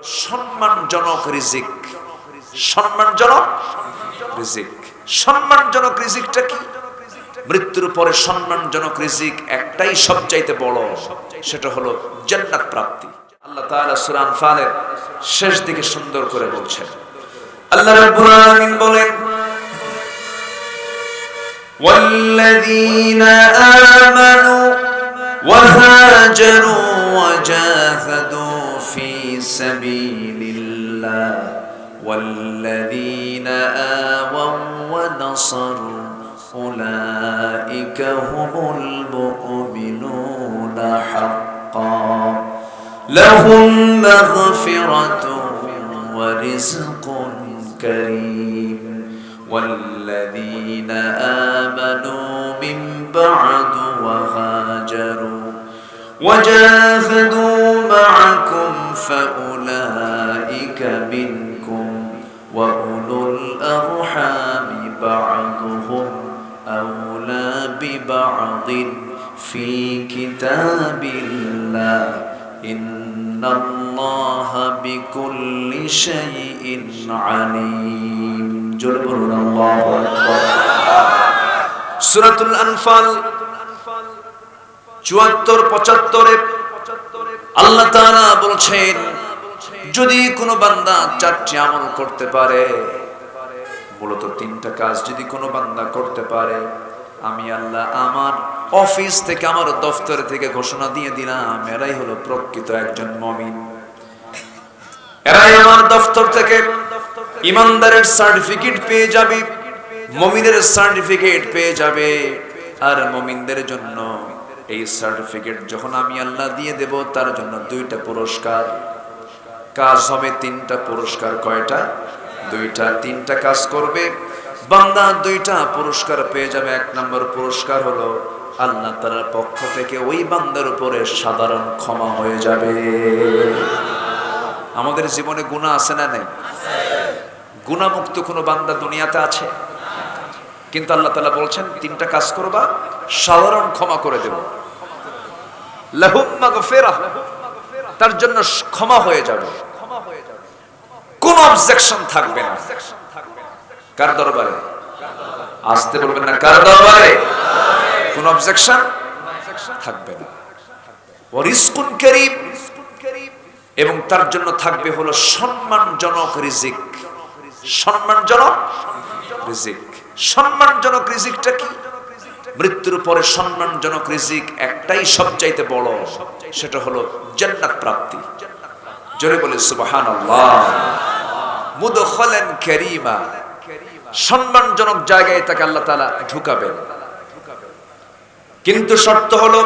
সম্মানজনক রিজিক। সম্মানজনক রিজিক, সম্মানজনক রিজিকটা কি? মৃত্যুর পরে সম্মানজনক রিজিক একটাই সবচাইতে বড়, সেটা হলো জান্নাত প্রাপ্তি। আল্লাহ তাআলা সূরা আনফালের শেষ দিকে সুন্দর করে বলছেন, আল্লাহ রাব্বুল আলামিন বলেন, ওয়াল্লাযীনা আমানু ওয়া হাজারু ওয়া জাহাদু ফি সাবিলিল্লাহ ওয়াল্লাযীনা আওয়াও ওয়া নাসারু উলাইকা হুমুল মুমিনুনা হাক্কান লাহুম মাগফিরাতুন ওয়া রিজকুন কারীম والذين آمنوا من بعد وهاجروا وجاهدوا معكم فأولئك منكم وأولو الأرحام بعضهم أولى ببعض في كتاب الله إن الله بكل شيء عليم. সূরাতুল আনফাল ৭৪-৭৫ আল্লাহ তাআলা বলছেন, যদি কোনো বান্দা ৪টি আমল করতে পারে, মূলত ৩টা কাজ যদি কোনো বান্দা করতে পারে, আমি আল্লাহ আমার অফিস থেকে, আমার দফতর থেকে ঘোষণা দিয়ে দিলাম, এরাই হলো প্রকৃত একজন মুমিন। এরাই আমার দফতর থেকে ইমানদারের সার্টিফিকেট পেয়ে যাবে, মুমিনের সার্টিফিকেট পেয়ে যাবে। আর মুমিনদের জন্য এই সার্টিফিকেট যখন আমি আল্লাহ দিয়ে দেব, তার জন্য 2টা পুরস্কার। কাজ হবে 3টা, পুরস্কার কয়টা? 2টা। 3টা কাজ করবে বান্দা, 2টা পুরস্কার পেয়ে যাবে। 1 নম্বর পুরস্কার হলো আল্লাহ তাআলার পক্ষ থেকে ওই বান্দার উপরে সাধারণ ক্ষমা হয়ে যাবে। আমাদের জীবনে গুনাহ আছে না নাই? গুনাহমুক্ত কোনো বান্দা দুনিয়াতে আছে? কিন্তু আল্লাহ তাআলা বলছেন 3টা কাজ করবা, সাধারণ ক্ষমা করে দেব। লাহুম মাগফিরাহ, তার জন্য ক্ষমা হয়ে যাবে, কোনো অবজেকশন থাকবে না। কার দরবারে? আসতে বলবেন না, কার দরবারে? কোনো অবজেকশন থাকবে না। ওয়া রিজকুন কারীম, এবং তার জন্য থাকবে হলো সম্মানজনক রিজিক। সম্মানজনক রিজিক। সম্মানজনক রিজিকটা কি? মৃত্যুর পরে সম্মানজনক রিজিক একটাই সবচাইতে বড়, সেটা হলো জান্নাত প্রাপ্তি। জোরে বলে সুবহানাল্লাহ। মুদখালান কারীমা, সম্মানজনক জায়গায় তাকে আল্লাহ তাআলা ঢুকাবেন। কিন্তু শর্ত হলো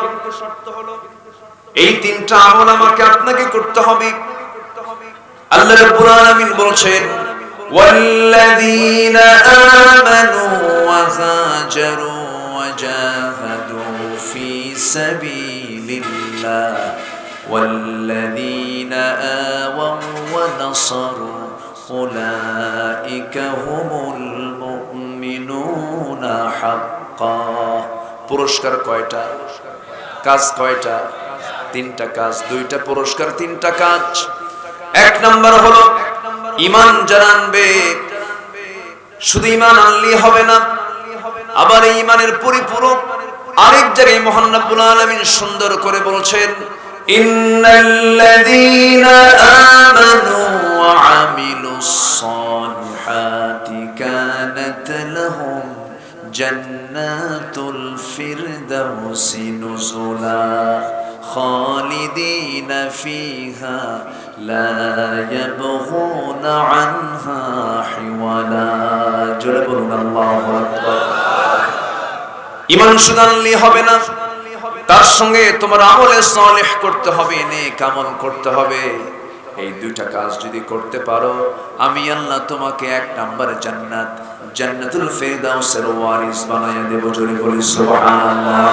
এই 3টা আমল আমাকে আপনাকে করতে হবে। আল্লাহ রাব্বুল আলামিন বলছেন, والذين آمنوا وهاجروا وجاهدوا في سبيل الله والذين آووا ونصروا أولئك هم المؤمنون حقا. পুরস্কার কয়টা? কাজ কয়টা? 3টা কাজ, 2টা পুরস্কার, 3টা কাজ। 1 নম্বর হলো ঈমান জানবে। শুধু ঈমান আনলেই হবে না, আবার এই ঈমানের পরিপূরক আরেক জায়গায় মহান রব্বুল আলামিন সুন্দর করে বলছেন, ইন্নাল্লাযীনা আমানু ওয়া আমিলুস সালিহাতি কানাত লাহুম জান্নাতুল ফিরদাউসি নুজুলা খালিদিনা ফিহা লা ইয়াবগুনা আনহা হিওয়ালা. জোরে বলুন আল্লাহু আকবার। ঈমান শুধু আনলেই হবে না, তার সঙ্গে তোমার আমলে সালেহ করতে হবে, নেক আমল করতে হবে। এই 2টা কাজ যদি করতে পারো, আমি আল্লাহ তোমাকে 1 নম্বরে জান্নাত, জান্নাতুল ফিরদাউসের ওয়ারিস বানায়া দেব। জোরে বলি সুবহানাল্লাহ।